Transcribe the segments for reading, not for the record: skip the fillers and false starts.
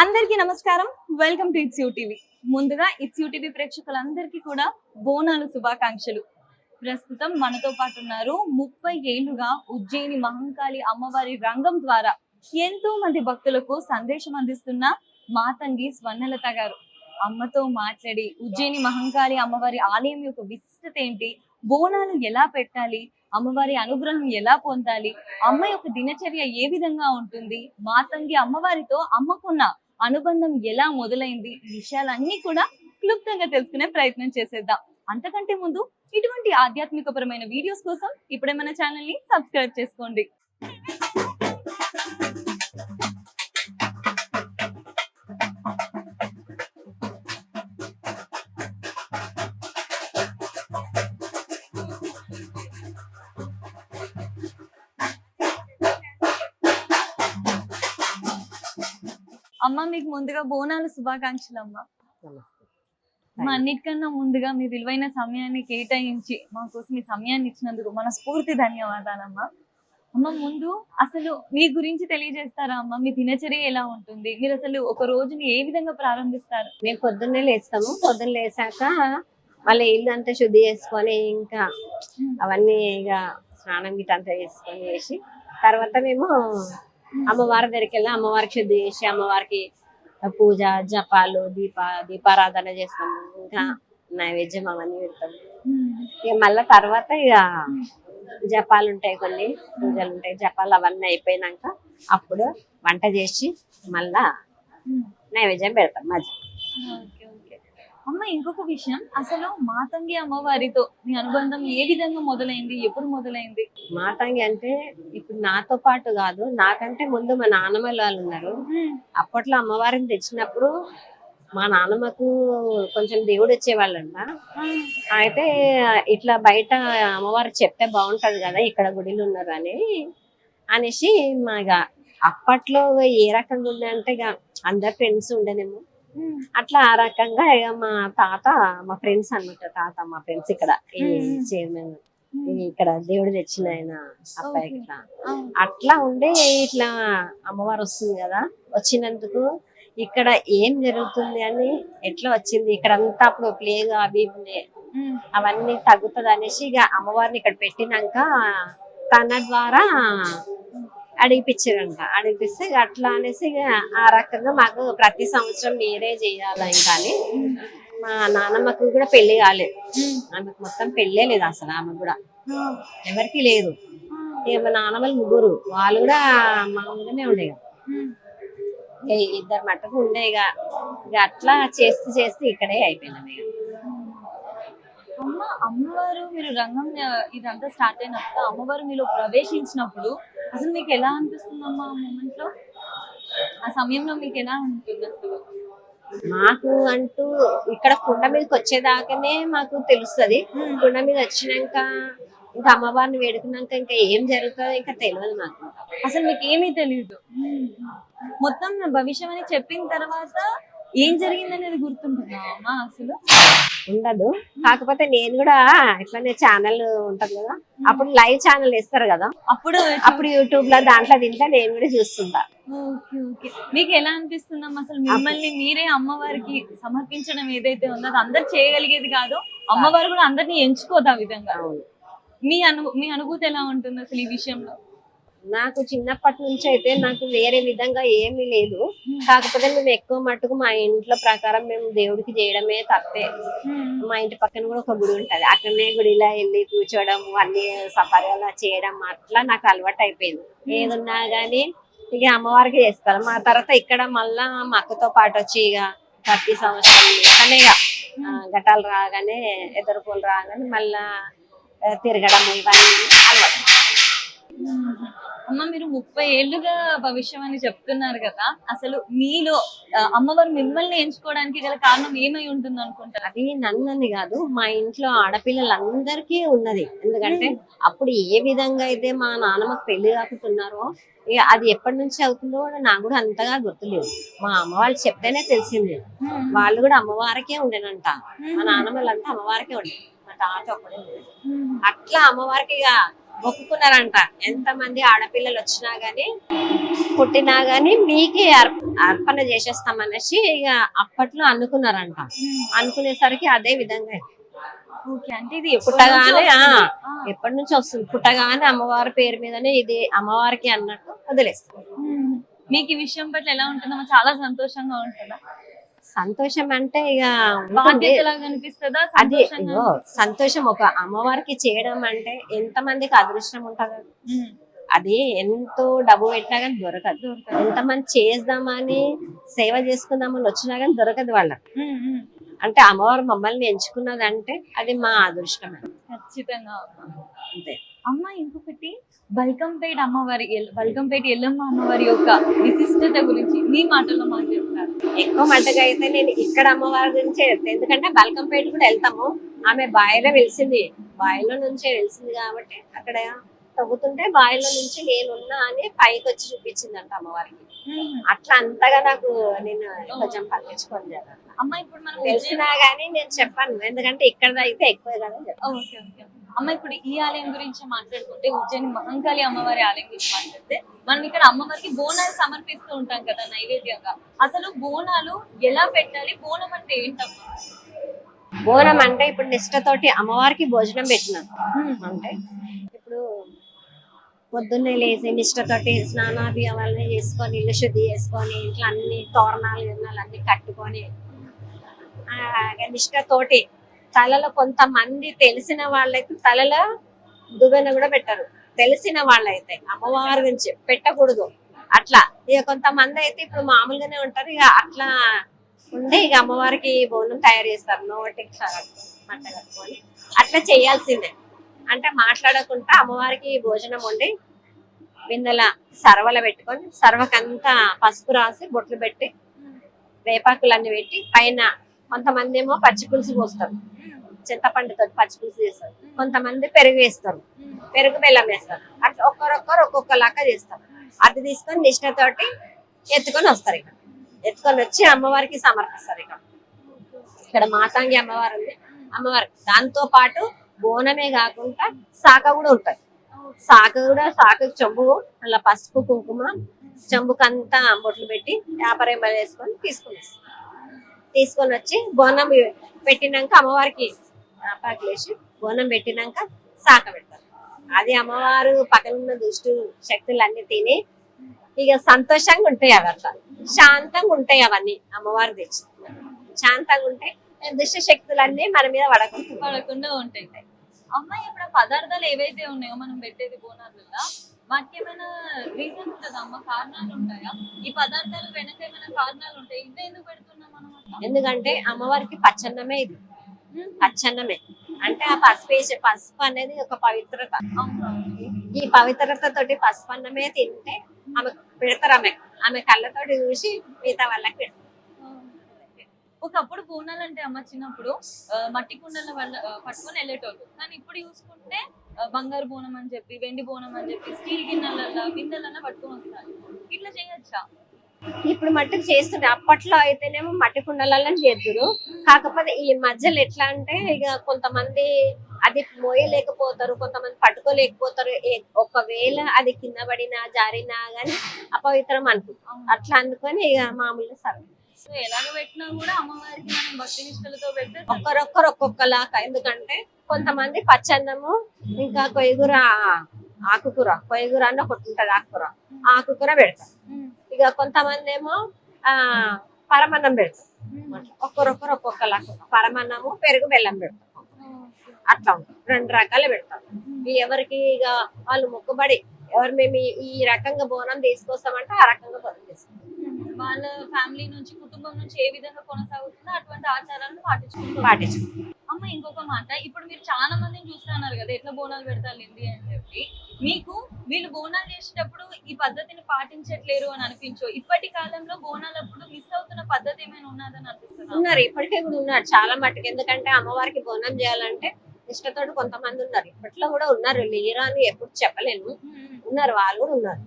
అందరికీ నమస్కారం. Welcome to it's you TV. ముందుగా ఇట్స్ యూ టీవీ ప్రేక్షకులందరికీ కూడా బోనాలు శుభాకాంక్షలు. ప్రస్తుతం మనతో పాటు ఉన్నారు 30 ఏళ్లుగా ఉజ్జయిని మహంకాళి అమ్మవారి రంగం ద్వారా ఎంతో మంది భక్తులకు సందేశం అందిస్తున్న మాతంగి స్వర్ణలత గారు. అమ్మతో మాట్లాడి ఉజ్జయిని మహంకాళి అమ్మవారి ఆలయం యొక్క విశిష్టత ఏంటి, బోనాలు ఎలా పెట్టాలి, అమ్మవారి అనుగ్రహం ఎలా పొందాలి, అమ్మ యొక్క దినచర్య ఏ విధంగా ఉంటుంది, మాతంగి అమ్మవారితో అమ్మకున్న అనుబంధం ఎలా మొదలైంది, ఈ విషయాలన్నీ కూడా క్లుప్తంగా తెలుసుకునే ప్రయత్నం చేసేద్దాం. అంతకంటే ముందు ఇటువంటి ఆధ్యాత్మికపరమైన వీడియోస్ కోసం ఇప్పుడే మన ఛానల్ ని సబ్స్క్రైబ్ చేసుకోండి. అమ్మ, మీకు ముందుగా బోనాలు శుభాకాంక్షలు అమ్మ. మా అన్నిటికన్నా ముందుగా మీ విలువైన సమయాన్ని కేటాయించి మా కోసం ఈ సమయాన్ని ఇచ్చినందుకు మనస్ఫూర్తి ధన్యవాదాలమ్మా. అమ్మ, ముందు అసలు మీ గురించి తెలియజేస్తారా అమ్మ? మీ దినచర్య ఎలా ఉంటుంది? మీరు అసలు ఒక రోజుని ఏ విధంగా ప్రారంభిస్తారు? మేము పొద్దున్నే లేస్తాము. పొద్దున్న లేసాక మళ్ళీ ఇల్లు అంతా శుద్ధి చేసుకొని ఇంకా అవన్నీ ఇక స్నానం గిట్ట అంతా చేసుకొని చేసి తర్వాత మేము అమ్మవారి దగ్గరికి వెళ్ళి అమ్మవారికి శుద్ధి చేసి అమ్మవారికి పూజ జపాలు దీపారాధన చేస్తాము. ఇంకా నైవేద్యం అవన్నీ పెడతాము. ఇక మళ్ళా తర్వాత ఇక జపాలు ఉంటాయి, కొన్ని పూజలు ఉంటాయి, జపాలు అవన్నీ అయిపోయినాక అప్పుడు వంట చేసి మళ్ళా నైవేద్యం పెడతాం మధ్య. అమ్మ, ఇంకొక విషయం, అసలు మాతంగి అమ్మవారితో మీ అనుబంధం ఏ విధంగా మొదలైంది, ఎప్పుడు మొదలైంది? మాతంగి అంటే ఇప్పుడు నాతో పాటు కాదు, నాకంటే ముందు మా నాన్నమ్మ వాళ్ళు ఉన్నారు. అప్పట్లో అమ్మవారిని తెచ్చినప్పుడు మా నాన్నమ్మకు కొంచెం దేవుడు వచ్చేవాళ్ళంట. అయితే ఇట్లా బయట అమ్మవారు చెప్తే బాగుంటది కదా, ఇక్కడ గుడిలు ఉన్నారు అనేసి మాగా అప్పట్లో ఏ రకంగా ఉందంటే ఇక అందరు ఫ్రెండ్స్ ఉండేనేమో అట్లా ఆ రకంగా ఇక మా తాత మా ఫ్రెండ్స్ అనమాట. తాత మా ఫ్రెండ్స్ ఇక్కడ ఈ చైర్మన్ ఇక్కడ దేవుడు తెచ్చిన ఆయన అబ్బాయి ఇట్లా అట్లా ఉండే ఇట్లా అమ్మవారు వస్తుంది కదా, వచ్చినందుకు ఇక్కడ ఏం జరుగుతుంది అని ఎట్లా వచ్చింది, ఇక్కడ అంతా అప్పుడు ప్లేగ్ అవి అవన్నీ తగ్గుతుంది అనేసి ఇక అమ్మవారిని ఇక్కడ పెట్టినాక తన ద్వారా అడిగిపించారంట. అడిగిపిస్తే అట్లా అనేసి ఆ రకంగా మాకు ప్రతి సంవత్సరం మీరే చేయాలి. ఇంకా మా నాన్నమ్మకు కూడా పెళ్లి కాలేదు, ఆమెకు మొత్తం పెళ్ళే లేదు అసలు, ఆమె కూడా ఎవరికి లేదు. ఇక మా నాన్నమ్మలు ముగ్గురు, వాళ్ళు కూడా మామూలుగానే ఉండే, ఇద్దరు మట్టుకు ఉండే. ఇక అట్లా చేస్తూ ఇక్కడే అయిపోయినాం. ఇక అమ్మ, అమ్మవారు మీరు రంగం ఇదంతా స్టార్ట్ అయినప్పుడు అమ్మవారు మీలో ప్రవేశించినప్పుడు అసలు మీకు ఎలా అనిపిస్తుంది అమ్మా? ఆ మూమెంట్ లో, ఆ సమయంలో మీకు ఎలా ఉంటుంది అసలు? మాకు అంటూ ఇక్కడ కుండ మీదకి వచ్చేదాకానే మాకు తెలుస్తుంది. కుండ మీద వచ్చినాక ఇంకా అమ్మవారిని వేడుకున్నాక ఇంకా ఏం జరుగుతుందో ఇంకా తెలియదు మాకు. అసలు మీకు ఏమీ తెలియదు, మొత్తం భవిష్యం అని చెప్పిన తర్వాత ఏం జరిగింది అనేది గుర్తుంటుందా అమ్మా? అసలు ఉండదు. కాకపోతే నేను కూడా ఇట్లానే ఛానల్ ఉంటది కదా, అప్పుడు లైవ్ ఛానల్ ఇస్తారు కదా, అప్పుడు యూట్యూబ్ లో దాంట్లో దీంట్లో నేను కూడా చూస్తుంటా. మీకు ఎలా అనిపిస్తుందమ్మా అసలు మిమ్మల్ని మీరే అమ్మవారికి సమర్పించడం ఏదైతే ఉందో అది అందరు చేయగలిగేది కాదు, అమ్మవారు కూడా అందరినీ ఎంచుకోదు ఆ విధంగా. మీ అనుభూతి ఎలా ఉంటుంది అసలు ఈ విషయంలో? నాకు చిన్నప్పటి నుంచి అయితే నాకు వేరే విధంగా ఏమీ లేదు. కాకపోతే మేము ఎక్కువ మట్టుకు మా ఇంట్లో ప్రకారం మేము దేవుడికి చేయడమే తప్పే. మా ఇంటి పక్కన కూడా ఒక గుడి ఉంటది, అక్కడనే గుడిలో వెళ్ళి కూర్చోవడం అన్ని సపర్యాలు చేయడం అట్లా నాకు అలవాటు అయిపోయింది. ఏదున్నా గానీ ఇక అమ్మవారికి చేస్తారు. మా తర్వాత ఇక్కడ మళ్ళా మా అక్కతో పాటు వచ్చి ఇక ప్రతి సంవత్సరం ఇక్కడనే ఘటాలు రాగానే ఎదురుపూలు రాగానే మళ్ళా తిరగడం ఇవన్నీ అలవాటు. అమ్మ, మీరు 30 ఏళ్లుగా భవిష్యం అని చెప్తున్నారు కదా, అసలు మీలో అమ్మవారు మిమ్మల్ని ఎంచుకోవడానికి గల కారణం ఏమై ఉంటుంది అనుకుంటారు? అది నన్నని కాదు, మా ఇంట్లో ఆడపిల్లలందరికీ ఉన్నది. ఎందుకంటే అప్పుడు ఏ విధంగా అయితే మా నాన్నమ్మకు పెళ్లి కాకుతున్నారో అది ఎప్పటి నుంచి అవుతుందో నాకు కూడా అంతగా గుర్తులేదు. మా అమ్మ వాళ్ళు చెప్తేనే తెలిసింది. వాళ్ళు కూడా అమ్మవారికే ఉండేనంట, మా నాన్నమ్మలంతా అమ్మవారికే ఉండే, మా తాత ఒక్కడే ఉండేది. అట్లా అమ్మవారికి మొక్కుకున్నారంట. ఎంతమంది ఆడపిల్లలు వచ్చినా గానీ పుట్టినా గానీ మీకే అర్పణ చేసేస్తాం అనేసి ఇక అప్పట్లో అనుకున్నారంట. అనుకునేసరికి అదే విధంగా ఓకే, అంటే ఇది పుట్టగానే ఎప్పటి నుంచి వస్తుంది, పుట్టగానే అమ్మవారి పేరు మీదనే ఇది అమ్మవారికి అన్నట్టు వదిలేస్తారు. మీకు ఈ విషయం పట్ల ఎలా ఉంటుందమ్మా? చాలా సంతోషంగా ఉంటుందా? సంతోషం అంటే ఇక బాధ్యతలాగా అనిపిస్తుందా? అది సంతోషం. ఒక అమ్మవారికి చేయడం అంటే ఎంత మందికి అదృష్టం ఉంటది. అది ఎంతో డబ్బు పెట్టినా కానీ దొరకదు. ఎంతమంది చేద్దామని సేవ చేసుకుందామని వచ్చినా కానీ దొరకదు వాళ్ళకి. అంటే అమ్మవారు మమ్మల్ని ఎంచుకున్నది అంటే అది మా అదృష్టమే. ఖచ్చితంగా అంతే. అమ్మ, ఇంకొకటి బల్కంపేట ఎల్లమ్మ అమ్మవారి యొక్క విశిష్టత గురించి మీ మాటల్లో మాకు చెప్తారు. ఎక్కువ మట్టుగా అయితే నేను ఇక్కడ అమ్మవారి గురించే చెప్తాను. ఎందుకంటే బల్కంపేట కూడా వెళ్తాము. ఆమె బావిలో వెలిసింది, బావిలో నుంచే వెలిసింది కాబట్టి అక్కడ తవ్వుతుంటే బావిలో నుంచి నేనున్నా అని పైకి వచ్చి చూపించిందంట అమ్మవారికి. అట్లా అంతగా నాకు నేను కొంచెం పట్టించుకొని అమ్మ, ఇప్పుడు మనం తెలిసినా గానీ నేను చెప్పాను, ఎందుకంటే ఇక్కడ అయితే ఎక్కువ కదా. ఓకే ఓకే అమ్మ, ఇప్పుడు ఈ ఆలయం గురించి మాట్లాడుకుంటే, ఉజ్జయిని మహంకాళి అమ్మవారి ఆలయం గురించి మాట్లాడితే, మనం ఇక్కడ అమ్మవారికి బోనాలు సమర్పిస్తూ ఉంటాం కదా నైవేద్యంగా. అసలు బోనాలు ఎలా పెట్టాలి? బోనం అంటే ఏంటమ్మా? బోనం అంటే ఇప్పుడు నిష్టతోటి అమ్మవారికి భోజనం పెట్టినాం అంటే, ఇప్పుడు పొద్దున్నే లేచి నిష్టతోటి స్నానాది అవన్నీ చేసుకొని ఇల్లు శుద్ధి చేసుకొని ఇంట్లో అన్ని తోరణాలు గిరణాలు అన్ని కట్టుకొని నిష్టతోటి తలలో కొంతమంది తెలిసిన వాళ్ళైతే తలలో దువ్వెన కూడా పెట్టరు. తెలిసిన వాళ్ళైతే అమ్మవారి గురించి పెట్టకూడదు అట్లా. ఇక కొంతమంది అయితే ఇప్పుడు మామూలుగానే ఉంటారు. ఇక అట్లా ఉండే ఇక అమ్మవారికి బోనం తయారు చేస్తారు. నోటికి మంట కట్టుకొని అట్లా చేయాల్సిందే. అంటే మాట్లాడకుండా అమ్మవారికి భోజనం వండి బిందెల సర్వల పెట్టుకొని సర్వకంతా పసుపు రాసి బొట్లు పెట్టి వేపాకులన్నీ పెట్టి పైన కొంతమంది ఏమో పచ్చి పులుసు పోస్తారు, చింతపండుతో పచ్చి పులుసు చేస్తారు. కొంతమంది పెరుగు వేస్తారు, పెరుగు బెల్లం వేస్తారు. అట్లా ఒక్కరొక్కరు ఒక్కొక్కలాగా చేస్తారు. అది తీసుకొని నిష్టతోటి ఎత్తుకొని వస్తారు. ఇక్కడ ఎత్తుకొని వచ్చి అమ్మవారికి సమర్పిస్తారు. ఇక్కడ మాతాంగి అమ్మవారు ఉంది. అమ్మవారికి దాంతో పాటు బోనమే కాకుండా శాఖ కూడా ఉంటది. శాఖకు చెంబు అలా పసుపు కుంకుమ చెంబుకంతా బొట్లు పెట్టి వ్యాపారం వేసుకొని తీసుకొని వచ్చి బోనం పెట్టినాక అమ్మవారికి వేసి బోనం పెట్టినాక శాఖ పెడతారు. అది అమ్మవారు పక్కన ఉన్న దుష్టు శక్తులు అన్ని తిని ఇక సంతోషంగా ఉంటాయి. అవి అట్లా శాంతంగా ఉంటాయి. అవన్నీ అమ్మవారు తెచ్చి శాంతంగా ఉంటాయి. దుష్ట శక్తులన్నీ మన మీద పడకుండా ఉంటాయి. అమ్మాయి, ఇప్పుడు ఆ పదార్థాలు ఏవైతే ఉన్నాయో మనం పెట్టేది బోనాలలో, వాటికి ఏమైనా రీజన్ ఉంటుందా అమ్మ? కారణాలు ఉంటాయా? ఈ పదార్థాలు వెనక ఏమైనా కారణాలు ఉంటాయి? ఇంత ఎందుకు పెడుతున్నాం మనం? ఎందుకంటే అమ్మవారికి పచ్చన్నమే, ఇది పచ్చన్నమే అంటే ఆ పసుపు అనేది ఒక పవిత్రత. ఈ పవిత్రత తోటి పసుపు అన్నమే తింటే ఆమె పెడతారు. ఆమె కళ్ళతోటి చూసి మిగతా వాళ్ళకి పెడతారు. ఒకప్పుడు బోనాలు అంటే అమ్మ చిన్నప్పుడు మట్టి కుండల వల్ల పట్టుకొని వెళ్ళేటోళ్ళు. కానీ ఇప్పుడు చూసుకుంటే బంగారు బోనం అని చెప్పి, వెండి బోనం అని చెప్పి, స్టీల్ గిన్నెలల్లో బిందెలన్నా పట్టుకొని వస్తారు. ఇట్లా చేయొచ్చా? ఇప్పుడు మట్టుకు చేస్తుండే. అప్పట్లో అయితేనేమో మట్టి కుండలలో చేతురు. కాకపోతే ఈ మధ్యలో ఎట్లా అంటే ఇక కొంతమంది అది మోయలేకపోతారు, కొంతమంది పట్టుకోలేకపోతారు. ఒకవేళ అది కింద పడినా జారినా గానీ అపవిత్రం అనుకుంటాం. అట్లా అనుకొని ఇక మామూలుగా సరే ఎలాగ పెట్టినా కూడా అమ్మవారికి మనం భక్తి నిష్టలతో పెడితే ఒక్కరొక్కరు ఒక్కొక్కలాగా. ఎందుకంటే కొంతమంది పచ్చన్నము ఇంకా కొయ్యూర కొయ్యూర అని ఒకటి ఉంటది, ఆకుకూర పెడతారు. ఇక కొంతమంది ఏమో పరమన్నం పెడతారు. ఒక్కరొక్కరు ఒక్కొక్కలాగా పరమన్నము పెరుగు బెల్లం పెడతారు. అట్లా ఉంటుంది. 2 రకాలు పెడతారు. ఎవరికి ఇక వాళ్ళు మొక్కుబడి ఎవరు మేము ఈ రకంగా బోనం తీసుకొస్తామంటే ఆ రకంగా బోనం తీసుకుంటాం. వాళ్ళ ఫ్యామిలీ నుంచి, కుటుంబం నుంచి ఏ విధంగా కొనసాగుతుందో అటువంటి ఆచారాలను పాటించుకుంటారు. అమ్మ, ఇంకొక మాట, ఇప్పుడు మీరు చాలా మందిని చూస్తున్నారు కదా ఎట్లా బోనాలు పెడతారు ఏంటి అని చెప్పి. మీకు వీళ్ళు బోనాలు చేసేటప్పుడు ఈ పద్ధతిని పాటించట్లేరు అని అనిపించో? ఇప్పటి కాలంలో బోనాలప్పుడు మిస్ అవుతున్న పద్ధతి ఏమైనా ఉన్నదని అనిపిస్తుంది? ఉన్నారు, ఇప్పటికే కూడా ఉన్నారు చాలా మట్టుకు. ఎందుకంటే అమ్మవారికి బోనం చేయాలంటే ఇష్టతోటి కొంతమంది ఉన్నారు. ఇప్పట్లో కూడా ఉన్నారు, లేరు అని ఎప్పుడు చెప్పలేను. ఉన్నారు, వాళ్ళు కూడా ఉన్నారు.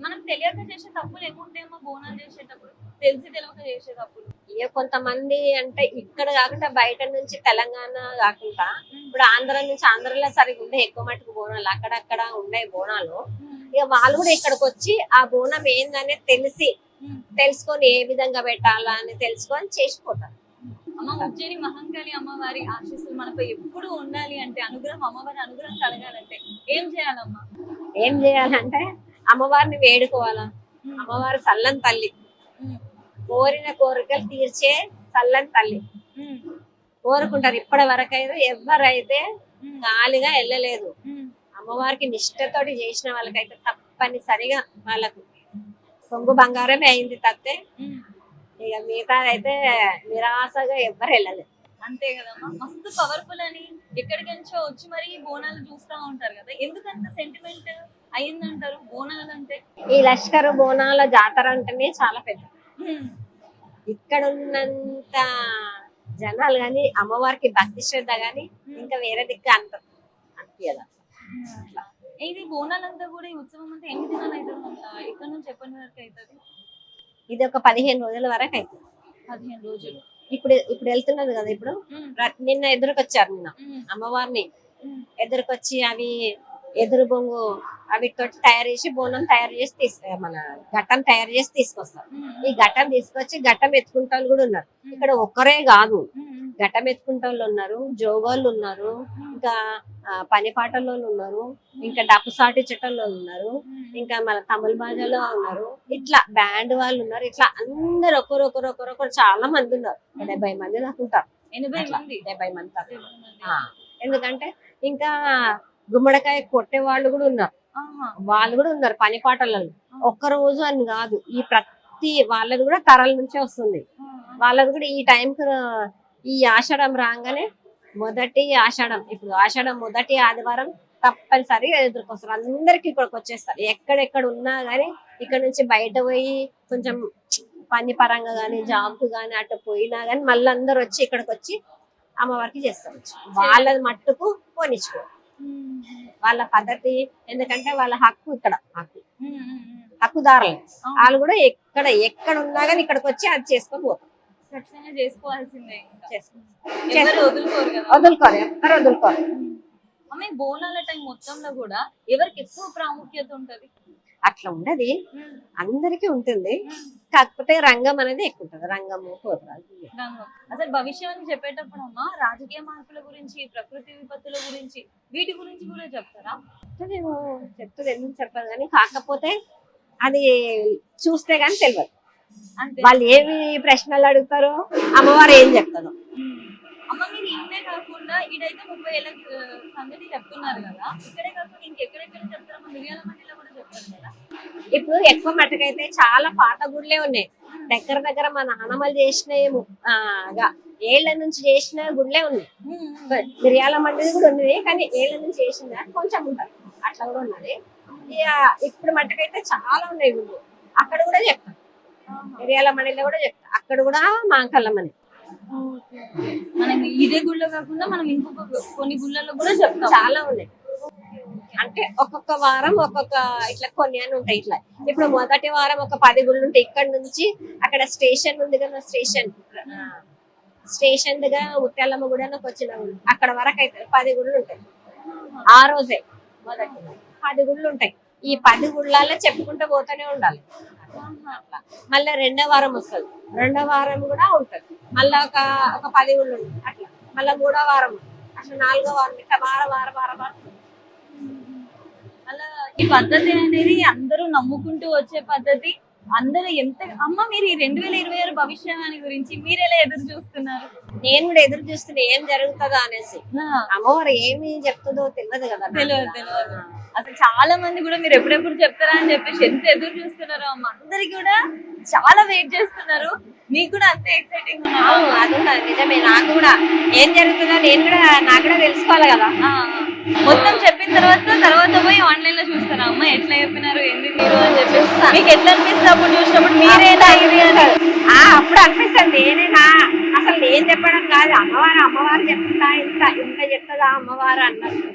మనం తెలియక చేసే తప్పులు ఏముంటాయమ్మా బోనాలు చేసేటప్పుడు? తెలిసి తెలియక చేసే తప్పులు ఇక ఇక కొంతమంది అంటే ఇక్కడ కాకుండా బయట నుంచి తెలంగాణ కాకుండా ఇప్పుడు ఆంధ్ర నుంచి ఆంధ్రలో సరిగ్గా ఉండే ఎక్కువ మటుకు బోనాలు అక్కడక్కడ ఉండే బోనాలు ఇక వాళ్ళు కూడా ఇక్కడికి వచ్చి ఆ బోనం ఏందనేది తెలుసుకొని ఏ విధంగా పెట్టాలా అని తెలుసుకొని చేసిపోతారు. అమ్మ ఉజ్జయిని మహంకాళి అమ్మవారి ఆశీస్సులు మనపై ఎప్పుడు ఉండాలి అంటే అనుగ్రహం అమ్మవారి అనుగ్రహం కలగాలంటే ఏం చేయాలమ్మా? ఏం చేయాలంటే అమ్మవారిని వేడుకోవాలా. అమ్మవారు చల్లని తల్లి, కోరిన కోరికలు తీర్చే చల్లని తల్లి. కోరుకుంటారు. ఇప్పటి వరకు అయితే ఎవరైతే ఖాళీగా వెళ్ళలేదు. అమ్మవారికి నిష్ఠతోటి చేసిన వాళ్ళకైతే తప్పనిసరిగా వాళ్ళకు కొంగు బంగారమే అయింది తప్పితే ఇక మిగతా అయితే నిరాశగా ఎవ్వరు వెళ్ళలేదు. అంతే కదమ్మా. మస్తు పవర్ఫుల్ అని ఎక్కడికెంచో వచ్చి మరి బోనాలు చూస్తా ఉంటారు కదా, ఎందుకంత సెంటిమెంట్ అయిందంటారు బోనాలు అంటే? ఈ లష్కరు బోనాల జాతర అంటేనే చాలా పెద్ద. ఇక్కడ ఉన్నంత జనాలు గాని అమ్మవారికి భక్తి శ్రద్ధ గాని ఇంకా వేరే దిక్కు అంత అనిపించదు. ఇది బోనాలంతా కూడా ఈ ఉత్సవం అంతా ఎన్ని దినాలు అవుతుంది? ఇక్కడ నుంచి ఎప్పటి వరకు అవుతుంది? ఇది ఒక 15 రోజుల వరకు అవుతుంది. 15 రోజులు. ఇప్పుడు వెళ్తున్నది కదా. ఇప్పుడు నిన్న ఎదురుకొచ్చారు. నిన్న అమ్మవారిని ఎదురుకొచ్చి అవి ఎదురు బొంగు అవితో తయారు చేసి బోనం తయారు చేసి మన ఘట్టం తయారు చేసి తీసుకొస్తారు. ఈ ఘట్టం తీసుకొచ్చి ఘట్టం ఎత్తుకుంటారు కూడా ఉన్నారు. ఇక్కడ ఒక్కరే కాదు, ఘట్టం ఎత్తుకుంటాళ్ళు ఉన్నారు, జోగోళ్ళు ఉన్నారు, ఇంకా పని పాటల్లో ఉన్నారు, ఇంకా డప్పు సాటి చెట్టల్లో ఉన్నారు, ఇంకా మన తమిళ భాషలో ఉన్నారు, ఇట్లా బ్యాండ్ వాళ్ళు ఉన్నారు. ఇట్లా అందరు ఒకరు చాలా మంది ఉన్నారు. 70 మంది దాకా ఉంటారు. 70 మంది దాకా. ఎందుకంటే ఇంకా గుమ్మడికాయ కొట్టే వాళ్ళు కూడా ఉన్నారు. పని పాటలలో. ఒక్క రోజు అని కాదు, ఈ ప్రతి వాళ్ళది కూడా తరాల నుంచే వస్తుంది. వాళ్ళది కూడా ఈ టైంకి ఈ ఆషాఢం రాగానే మొదటి ఆషాఢం, ఇప్పుడు ఆషాఢం మొదటి ఆదివారం తప్పనిసరిగా ఎదుర్కొస్తారు. అందరికి ఇక్కడికి వచ్చేస్తారు. ఎక్కడెక్కడ ఉన్నా గానీ ఇక్కడ నుంచి బయట పోయి కొంచెం పని పరంగా గానీ జాబ్ గానీ అటు పోయినా గానీ మళ్ళీ అందరు వచ్చి ఇక్కడికి వచ్చి అమ్మవారికి చేస్తారు. వాళ్ళది మట్టుకు పోనిచ్చుకో వాళ్ళ పద్ధతి. ఎందుకంటే వాళ్ళ హక్కు, ఇక్కడ హక్కుదారులు వాళ్ళు కూడా ఎక్కడ ఉన్నా గానీ ఇక్కడికి వచ్చి అది చేసుకొని పోతారు. చేసుకోవాల్సిందే, వదులుకోరు, ఎక్కరు వదులుకోరు. బోనాల టైం మొత్తంలో కూడా ఎవరికి ఎక్కువ ప్రాముఖ్యత ఉంటది? అట్లా ఉండదు, అందరికీ ఉంటుంది. కాకపోతే రంగం అనేది ఎక్కువ ఉంటుంది. రంగము, రంగం. అసలు భవిష్యత్తు చెప్పేటప్పుడు అమ్మా రాజకీయ మార్పుల గురించి, ప్రకృతి విపత్తుల గురించి, వీటి గురించి కూడా చెప్తారా? నేను చెప్తుంది, ఎందుకు చెప్పదు కానీ కాకపోతే అది చూస్తే గానీ తెలియదు. వాళ్ళు ఏమి ప్రశ్నలు అడుగుతారో అమ్మవారు ఏం చెప్తారో. అమ్మ మీరు ఇంతే కాకుండా ఇదైతే 30 ఏళ్ళ సంగతి చెప్తున్నారు కదా, ఇక్కడే కాకుండా ఇంకెక్కడెక్కడ చెప్తారో? మిర్యాల మండలిలో కూడా చెప్తారు కదా. ఇప్పుడు ఎక్కువ మటుకైతే చాలా పాత గుళ్ళే ఉన్నాయి. దగ్గర మా నాన్నమ్మలు చేసిన ఏళ్ల నుంచి చేసిన గుళ్ళే ఉన్నాయి. మిర్యాల మండలి కూడా ఉన్నది, కానీ ఏళ్ల నుంచి చేసిన కొంచెం ఉంటుంది, అట్లా కూడా ఉన్నది. ఇప్పుడు మటుకైతే చాలా ఉన్నాయి గుళ్ళు. అక్కడ కూడా చెప్తాం, మిర్యాల మండలిలో కూడా చెప్తాం, అక్కడ కూడా మాంకల్లమని. మనం ఇదే గుళ్ళో కాకుండా మనం ఇంకొక కొన్ని గుళ్ళల్లో కూడా చెప్తాం, చాలా ఉన్నాయి. అంటే ఒక్కొక్క వారం ఒక్కొక్క ఇట్లా కొన్ని అని ఉంటాయి. ఇట్లా ఇప్పుడు మొదటి వారం ఒక 10 గుళ్ళు ఉంటాయి. ఇక్కడ నుంచి అక్కడ స్టేషన్ ఉంది కదా, స్టేషన్ దగ్గర ముత్యాలమ్మ గుడి అని వచ్చిన అక్కడ వరకు అయితే 10 గుళ్ళు ఉంటాయి. ఆ రోజే మొదటి 10 గుళ్ళు ఉంటాయి. ఈ 10 గుళ్ళల్లో చెప్పుకుంటూ పోతూనే ఉండాలి. మళ్ళీ 2వ వారం వస్తుంది, 2వ వారం కూడా ఉంటది. మళ్ళీ ఒక 10 గుళ్ళు ఉంటాయి. అట్లా మళ్ళీ 3వ వారం, అట్లా 4వ వారం, ఇట్లా వారం అలా ఈ పద్ధతి అనేది అందరూ నమ్ముకుంటూ వచ్చే పద్ధతి. అందరూ ఎంత అమ్మ మీరు ఈ 2026 భవిష్యవాణి గురించి మీరు ఎలా ఎదురు చూస్తున్నారు? నేను కూడా ఎదురు చూస్తున్నా ఏం జరుగుతుందో అనేసి. అమ్మవారు ఏమి చెప్తుందో తెలియదు కదా. తెలియదు. అసలు చాలా మంది కూడా మీరు ఎప్పుడెప్పుడు చెప్తారా అని చెప్పేసి ఎంత ఎదురు చూస్తున్నారో అమ్మ. అందరికి కూడా చాలా వెయిట్ చేస్తున్నారు. మీకు కూడా అంతే ఎక్సైటింగ్? అది ఉన్నది నిజమే. నాకు కూడా ఏం జరుగుతుందో నాకు కూడా తెలుసుకోవాలి కదా. మొత్తం చెప్పిన తర్వాత పోయి ఆన్లైన్ లో చూస్తారా అమ్మ ఎట్లా చెప్పినారు ఏంది మీరు అని చెప్పేసి? మీకు ఎట్లా అనిపిస్తుంది అప్పుడు చూసినప్పుడు? మీరేనా ఇది అంటారు? అప్పుడు అనిపిస్తుంది నేనేనా, అసలు నేను చెప్పడం కాదు, అమ్మవారు చెప్తా, ఇంత చెప్తుందా అమ్మవారు అన్నట్టు.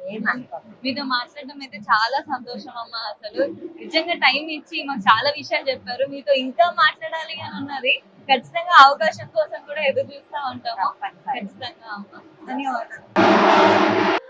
ఏం అనుకోను. మీతో మాట్లాడడం అయితే చాలా సంతోషం అమ్మ. అసలు నిజంగా టైం ఇచ్చి మాకు చాలా విషయాలు చెప్పారు. మీతో ఇంకా మాట్లాడాలి అని ఉన్నది. ఖచ్చితంగా అవకాశం కోసం కూడా ఎదురు చూస్తా ఉంటాము. ఖచ్చితంగా అమ్మ. ధన్యవాదాలు.